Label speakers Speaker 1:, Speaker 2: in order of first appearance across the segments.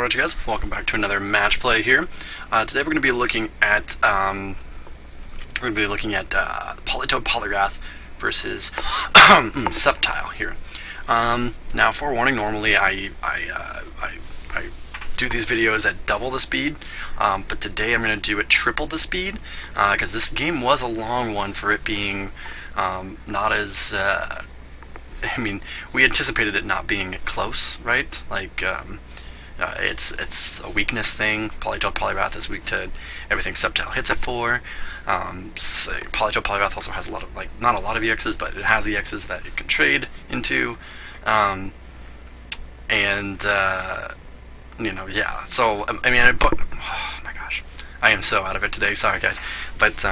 Speaker 1: Alright you guys, welcome back to another match play here. Today we're going to be looking at Politoed Polyrath versus Sceptile here. Now, forewarning, normally I do these videos at double the speed, but today I'm going to do it triple the speed because this game was a long one for it being not as. I mean, we anticipated it not being close, right? Like, it's a weakness thing. Politoed Polyrath is weak to everything Sceptile hits it for. So Politoed Polyrath also has a lot of, like, not a lot of EXs, but it has EXs that it can trade into. You know, yeah. So, I mean, oh my gosh, I am so out of it today. Sorry, guys, but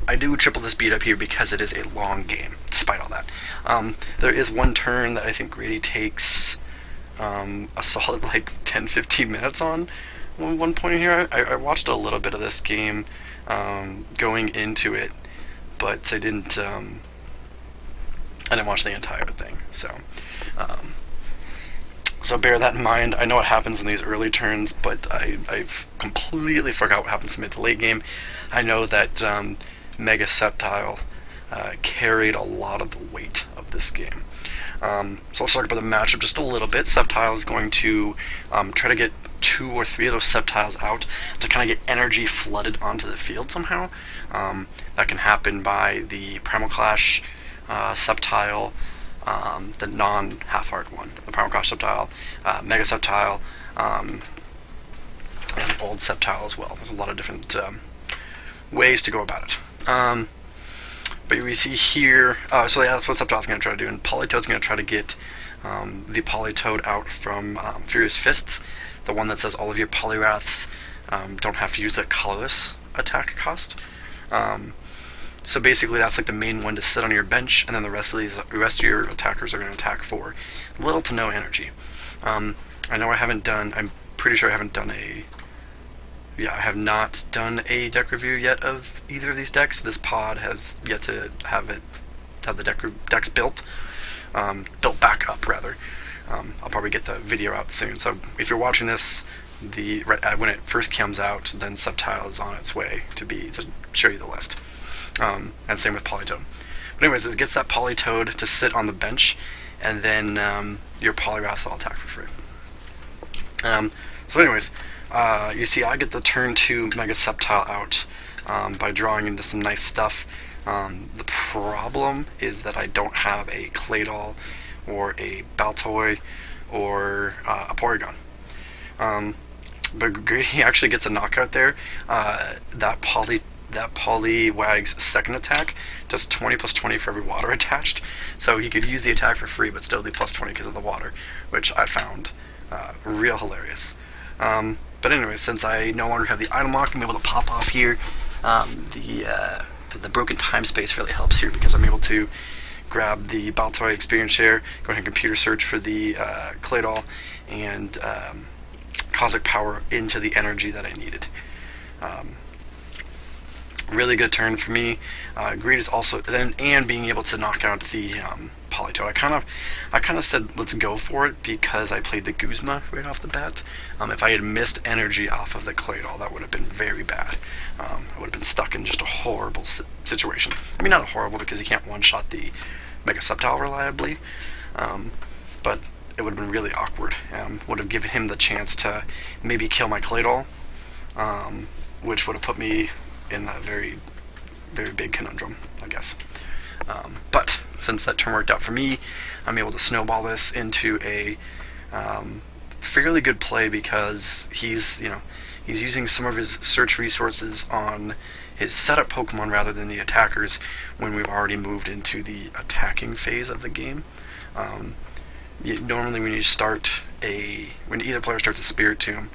Speaker 1: I do triple the speed up here because it is a long game, despite all that. There is one turn that I think Grady takes a solid like 10-15 minutes on one point in here. I watched a little bit of this game going into it, but I didn't watch the entire thing. So bear that in mind. I know what happens in these early turns, but I've completely forgot what happens in mid to late game. I know that Mega Sceptile carried a lot of the weight of this game. So let's talk about the matchup just a little bit. Sceptile is going to try to get 2 or 3 of those Sceptiles out to kind of get energy flooded onto the field somehow. That can happen by the Primal Clash Sceptile, the non-half-heart one, the Primal Clash Sceptile, Mega Sceptile, and Old Sceptile as well. There's a lot of different ways to go about it. But we see here, so yeah, that's what Sceptile's going to try to do, and Politoed's going to try to get the Politoed out from Furious Fists, the one that says all of your Polyraths don't have to use a colorless attack cost. So basically that's like the main one to sit on your bench, and then the rest of your attackers are going to attack for little to no energy. I know I'm pretty sure I haven't done I have not done a deck review yet of either of these decks. This pod has yet to have the decks built back up rather. I'll probably get the video out soon. So if you're watching this, when it first comes out, then Sceptile is on its way to show you the list. And same with Politoed. But anyways, it gets that Politoed to sit on the bench, and then your Polyraths all attack for free. So anyways. You see I get the turn 2 Mega Sceptile out by drawing into some nice stuff. The problem is that I don't have a Claydol or a Baltoy or a Porygon. But Grady actually gets a knockout there. That Poliwag's second attack does 20 plus 20 for every water attached, so he could use the attack for free but still do plus 20 because of the water, which I found real hilarious. But anyways, since I no longer have the item lock, I'm able to pop off here. The broken time space really helps here because I'm able to grab the Baltoy experience share, go ahead and computer search for the Claydol, and Cosmic Power into the energy that I needed. Really good turn for me. Greed is also, and being able to knock out the Politoed. I kind of said let's go for it because I played the Guzma right off the bat. If I had missed energy off of the Claydol, that would have been very bad. I would have been stuck in just a horrible situation. I mean, not horrible because he can't one-shot the Mega Sceptile reliably, but it would have been really awkward. Would have given him the chance to maybe kill my Claydol, which would have put me in a very, very big conundrum, I guess. But since that turn worked out for me, I'm able to snowball this into a fairly good play because he's using some of his search resources on his setup Pokemon rather than the attackers when we've already moved into the attacking phase of the game. Normally when either player starts a Spirit Tomb,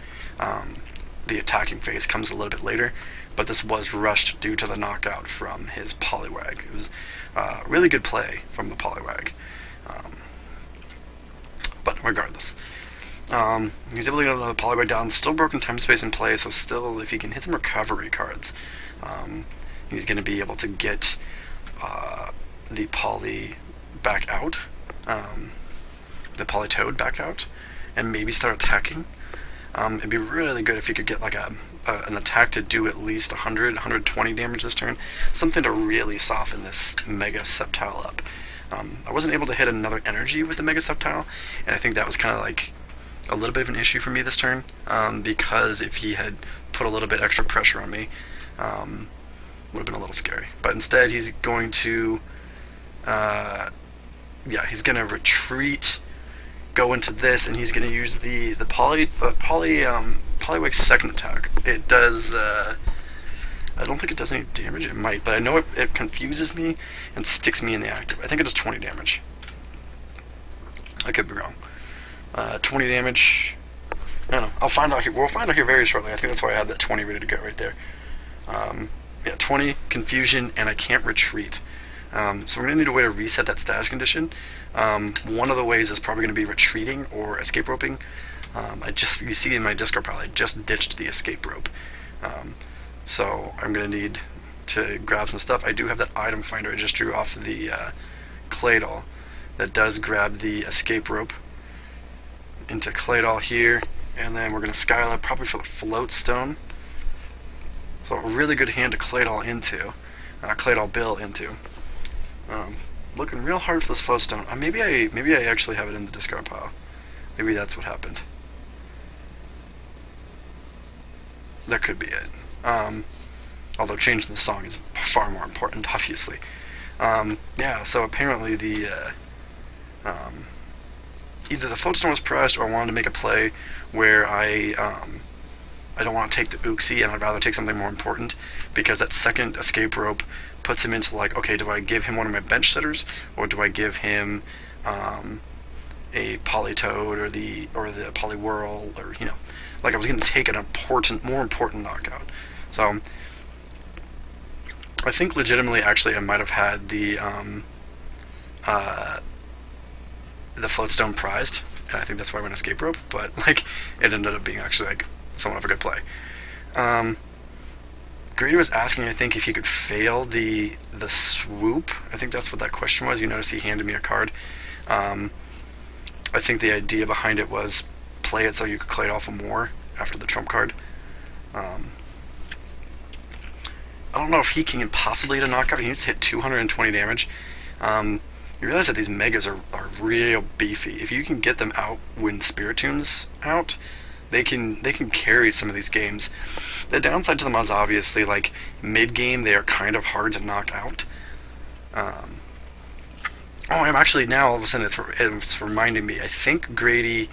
Speaker 1: the attacking phase comes a little bit later, but this was rushed due to the knockout from his Poliwag. It was a really good play from the Poliwag. But regardless, he's able to get another Poliwag down. Still broken time space in play, so still, if he can hit some recovery cards, he's going to be able to get the Poly back out, the Politoed back out, and maybe start attacking. It'd be really good if you could get like an attack to do at least 100, 120 damage this turn. Something to really soften this Mega Sceptile up. I wasn't able to hit another energy with the Mega Sceptile, and I think that was kind of like a little bit of an issue for me this turn, because if he had put a little bit extra pressure on me, would have been a little scary. But instead, he's going to, he's going to retreat, go into this, and he's going to use the Polywag's second attack. It does, I don't think it does any damage. It might, but I know it confuses me and sticks me in the active. I think it does 20 damage. I could be wrong. 20 damage. I don't know. I'll find out here. We'll find out here very shortly. I think that's why I had that 20 ready to go right there. Yeah, 20 confusion, and I can't retreat. So we're going to need a way to reset that status condition. One of the ways is probably going to be retreating or escape roping. You see in my discard pile, I just ditched the escape rope. So I'm going to need to grab some stuff. I do have that item finder I just drew off the Claydol that does grab the escape rope into Claydol here, and then we're going to Skyla probably for the float stone. So a really good hand to Claydol into, Claydol Bill into. Looking real hard for this float stone. Maybe I actually have it in the discard pile. Maybe that's what happened. That could be it. Although changing the song is far more important, obviously. Yeah, so apparently the either the floatstone was pressed, or I wanted to make a play where I don't want to take the Uxie, and I'd rather take something more important, because that second escape rope puts him into like, okay, do I give him one of my bench setters, or do I give him a Politoed or the Poliwhirl, or like I was going to take an more important knockout. So I think legitimately, actually, I might have had the floatstone prized, and I think that's why I went escape rope. But like, it ended up being actually like somewhat of a good play. Grady was asking, I think, if he could fail the swoop. I think that's what that question was. You notice he handed me a card. I think the idea behind it was play it so you could play it off of more after the trump card. I don't know if he can possibly hit a knockout. He needs to hit 220 damage. You realize that these megas are real beefy. If you can get them out when Spiritoon's out, they can carry some of these games. The downside to them is obviously, like, mid-game they are kind of hard to knock out. I'm actually, now all of a sudden it's reminding me, I think Grady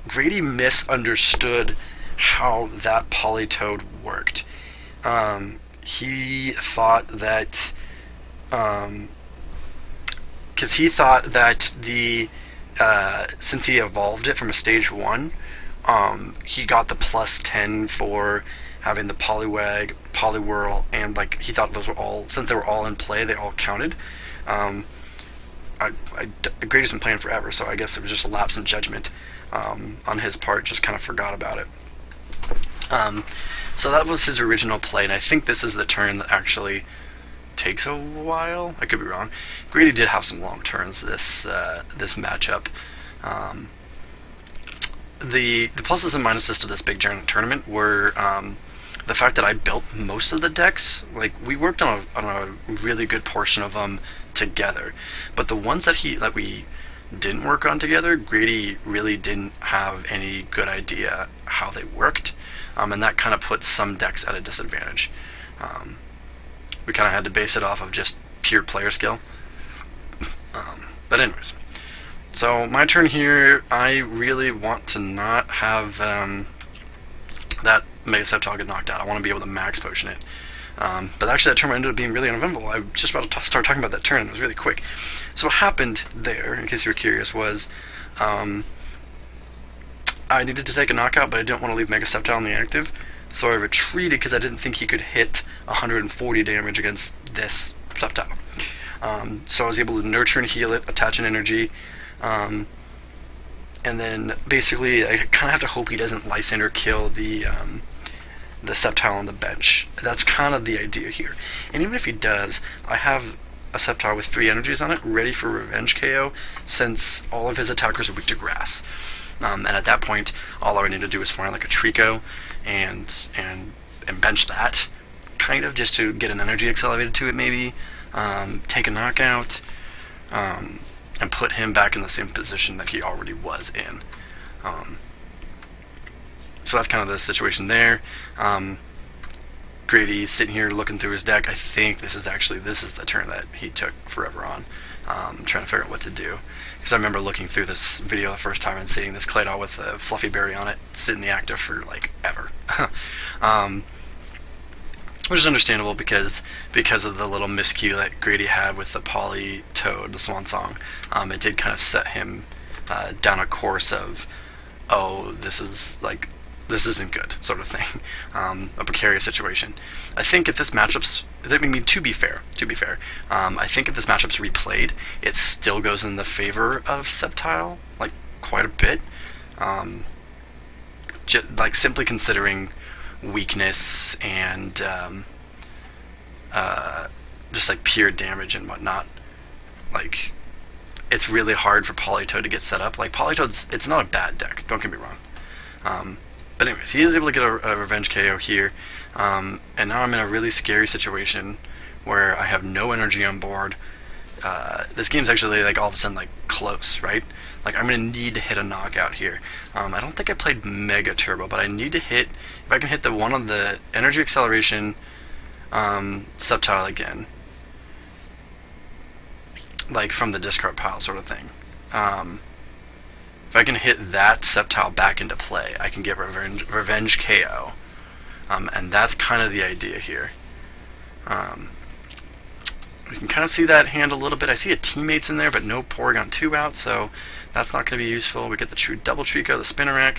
Speaker 1: misunderstood how that Politoed worked. He thought that, because he thought that since he evolved it from a stage 1, he got the +10 for having the Poliwag, Poliwhirl, and like he thought those were all, since they were all in play, they all counted. Grady's been playing forever, so I guess it was just a lapse in judgment on his part. Just kind of forgot about it. So that was his original play, and I think this is the turn that actually takes a while. I could be wrong. Grady did have some long turns this matchup. The pluses and minuses to this big tournament were the fact that I built most of the decks. Like, we worked on a really good portion of them together, but the ones that we didn't work on together, Grady really didn't have any good idea how they worked, and that kind of puts some decks at a disadvantage. We kind of had to base it off of just pure player skill. But anyways, so my turn here, I really want to not have that Mega Sceptile get knocked out. I want to be able to max potion it. But actually that turn ended up being really uneventful. I was just about to start talking about that turn, and it was really quick. So what happened there, in case you were curious, was I needed to take a knockout, but I didn't want to leave Mega Sceptile in the active, so I retreated because I didn't think he could hit 140 damage against this Sceptile. So I was able to nurture and heal it, attach an energy, and then basically I kind of have to hope he doesn't Lysander kill the Sceptile on the bench. That's kind of the idea here. And even if he does, I have a Sceptile with 3 energies on it, ready for revenge KO, since all of his attackers are weak to grass. And at that point, all I would need to do is farm like a Trico and bench that, kind of, just to get an energy accelerated to it maybe, take a knockout, and put him back in the same position that he already was in. So that's kind of the situation there. Grady's sitting here looking through his deck. I think this is the turn that he took forever on, trying to figure out what to do. Because I remember looking through this video the first time and seeing this Claydol with a fluffy berry on it sit in the active for like ever. Which is understandable because of the little miscue that Grady had with the Politoed, the Swan Song. It did kind of set him down a course of, oh, this isn't good, sort of thing. A precarious situation. I think if this matchup's, I mean, to be fair, I think if this matchup's replayed, it still goes in the favor of Sceptile, like, quite a bit. Like, simply considering weakness and just like pure damage and whatnot. Like, it's really hard for Politoed to get set up. Like, it's not a bad deck, don't get me wrong. But anyways, he is able to get a revenge KO here, and now I'm in a really scary situation where I have no energy on board. This game's actually like all of a sudden like close, right? Like, I'm gonna need to hit a knockout here. I don't think I played Mega Turbo, but I need to hit, if I can hit the one on the energy acceleration Sceptile again, like from the discard pile sort of thing. If I can hit that Sceptile back into play, I can get revenge KO. And that's kind of the idea here. We can kind of see that hand a little bit. I see a teammates in there, but no Porygon 2 out, so that's not going to be useful. We get the true double Trico, the Spinnerack.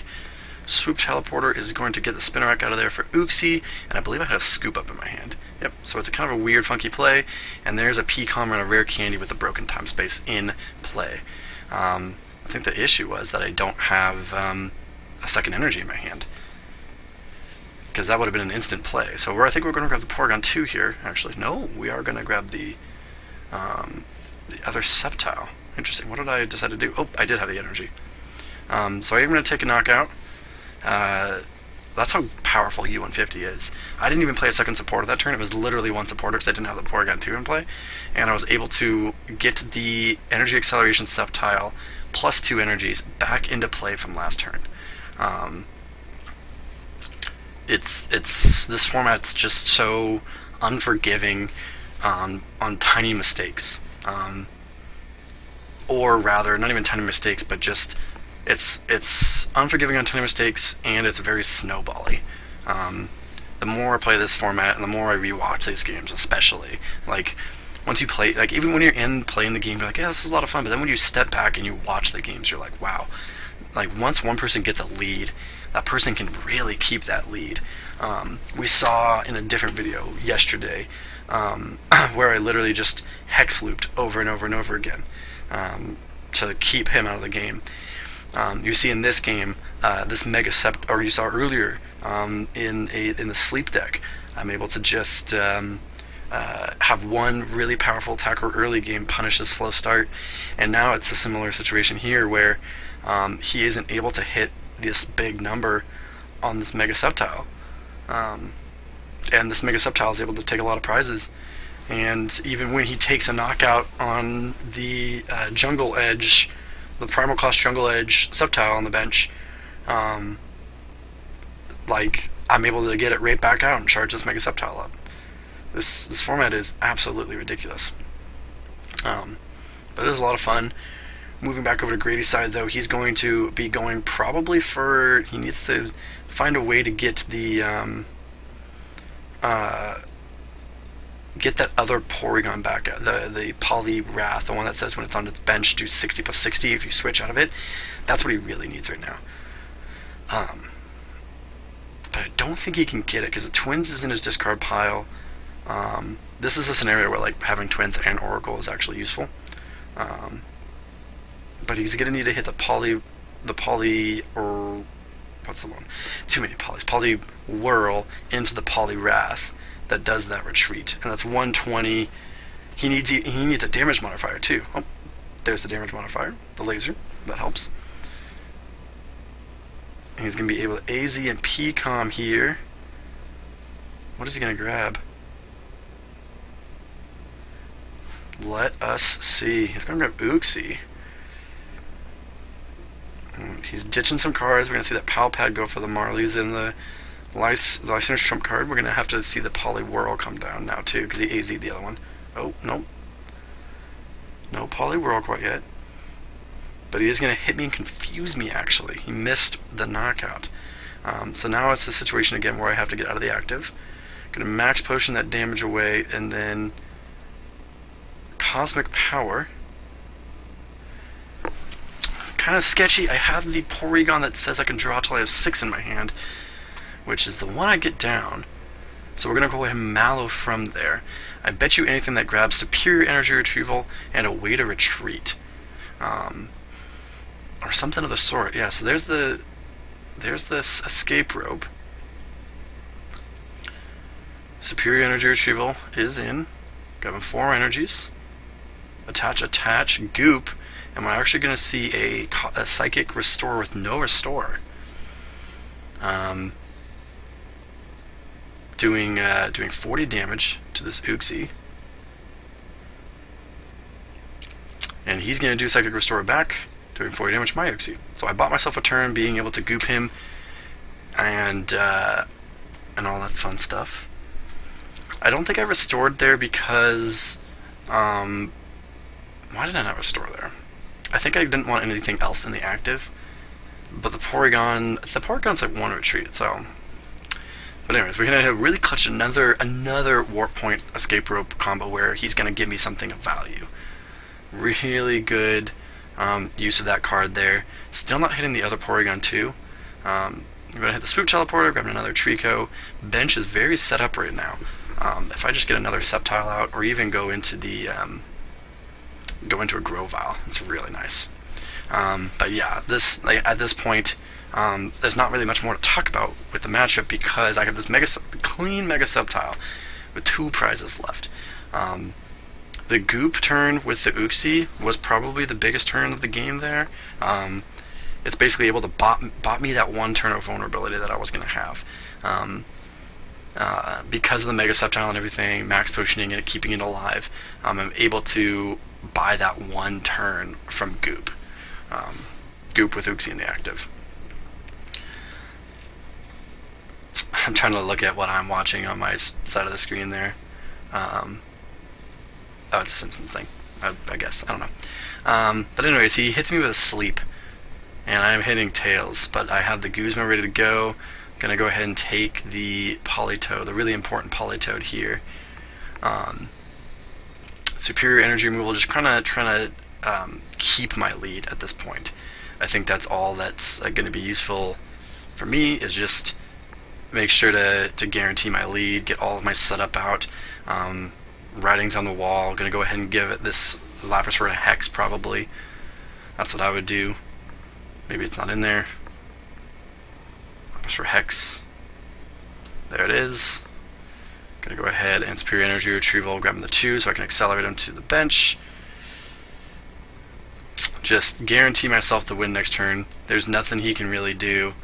Speaker 1: Swoop Teleporter is going to get the Spinnerack out of there for Uxie, and I believe I had a Scoop Up in my hand. Yep, so it's a kind of a weird, funky play, and there's a P-Com and a Rare Candy with a Broken Time Space in play. I think the issue was that I don't have a second energy in my hand, because that would have been an instant play. So I think we're going to grab the Porygon 2 here. Actually, no, we are going to grab the other Sceptile. Interesting. What did I decide to do? Oh, I did have the energy. So I'm going to take a knockout. That's how powerful U150 is. I didn't even play a second supporter that turn. It was literally one supporter because I didn't have the Porygon 2 in play. And I was able to get the energy acceleration Sceptile plus 2 energies back into play from last turn. This format's just so unforgiving on tiny mistakes, or rather, not even tiny mistakes, but just it's unforgiving on tiny mistakes, and it's very snowbally. The more I play this format, and the more I rewatch these games, especially, like, once you play, like, even when you're in playing the game, you're like, yeah, this is a lot of fun, but then when you step back and you watch the games, you're like, wow. Like, once one person gets a lead, that person can really keep that lead. We saw in a different video yesterday where I literally just hex looped over and over and over again to keep him out of the game. You see in this game, this Mega Sept, or you saw earlier in the sleep deck, I'm able to just have one really powerful attacker early game punish his slow start, and now it's a similar situation here where he isn't able to hit this big number on this Mega Sceptile. And this Mega Sceptile is able to take a lot of prizes. And even when he takes a knockout on the Jungle Edge, the Primal Cost Jungle Edge Sceptile on the bench, like, I'm able to get it right back out and charge this Mega Sceptile up. This format is absolutely ridiculous. But it is a lot of fun. Moving back over to Grady's side, though, he's going to be going probably for, he needs to find a way to get the get that other Porygon back, the Poliwrath, the one that says when it's on its bench do 60 plus 60 if you switch out of it. That's what he really needs right now. But I don't think he can get it because the Twins is in his discard pile. This is a scenario where, like, having Twins and Oracle is actually useful. But he's gonna need to hit the poly, or what's the one? Too many polys. Poliwhirl into the Poliwrath that does that retreat, and that's 120. He needs a damage modifier too. Oh, there's the damage modifier, the laser that helps. He's going to be able to AZ and PCOM here. What is he going to grab? Let us see. He's going to grab Uxie. He's ditching some cards. We're going to see that Palpad go for the Marlies and the Lysander's trump card. We're going to have to see the Poliwhirl come down now too, because he AZ'd the other one. Oh, nope. No Poliwhirl quite yet. But he is going to hit me and confuse me, actually. He missed the knockout. So now it's the situation again where I have to get out of the active. Going to max potion that damage away, and then Cosmic Power. Kind of sketchy. I have the Porygon that says I can draw till I have 6 in my hand, which is the one I get down. So we're going to go ahead and Mallow from there. I bet you anything that grabs Superior Energy Retrieval and a way to retreat. Or something of the sort. Yeah, so there's this Escape Rope. Superior Energy Retrieval is in. Grabbing 4 energies. Attach, Goop. And we're actually going to see a Psychic Restore with no Restore. Doing 40 damage to this Uxie. And he's going to do Psychic Restore back, doing 40 damage to my Uxie. So I bought myself a turn being able to Goop him and all that fun stuff. I don't think I restored there because... why did I not restore there? I think I didn't want anything else in the active. But the Porygon's like 1 retreat, so... But anyways, we're going to really clutch another Warp Point Escape Rope combo where he's going to give me something of value. Really good use of that card there. Still not hitting the other Porygon too. I'm going to hit the Swoop Teleporter, grab another Trico. Bench is very set up right now. If I just get another Sceptile out, or even go into the go into a Grovyle, it's really nice. But yeah, at this point, there's not really much more to talk about with the matchup because I have this clean Mega Sceptile with 2 prizes left. The Goop turn with the Uxie was probably the biggest turn of the game there. It's basically able to bot me that 1 turn of vulnerability that I was going to have. Because of the Mega Sceptile and everything, max potioning and keeping it alive, I'm able to buy that 1 turn from Goop. Goop with Uxie in the active. I'm trying to look at what I'm watching on my side of the screen there. Oh, it's a Simpsons thing, I guess. I don't know. But anyways, he hits me with a Sleep, and I'm hitting Tails, but I have the Guzma ready to go. I'm going to go ahead and take the Politoed, the really important Politoed here. Superior Energy Removal, just kind of trying to keep my lead at this point. I think that's all that's going to be useful for me, is just make sure to guarantee my lead, get all of my setup out. Writings on the wall, going to go ahead and give it this Lapras for a Hex probably. That's what I would do. Maybe it's not in there. Lapras for Hex. There it is. Going to go ahead and Superior Energy Retrieval, grabbing the 2 so I can accelerate him to the bench. Just guarantee myself the win next turn. There's nothing he can really do.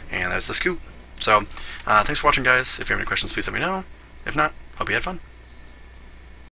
Speaker 1: And there's the scoop. So, thanks for watching, guys. If you have any questions, please let me know. If not, hope you had fun.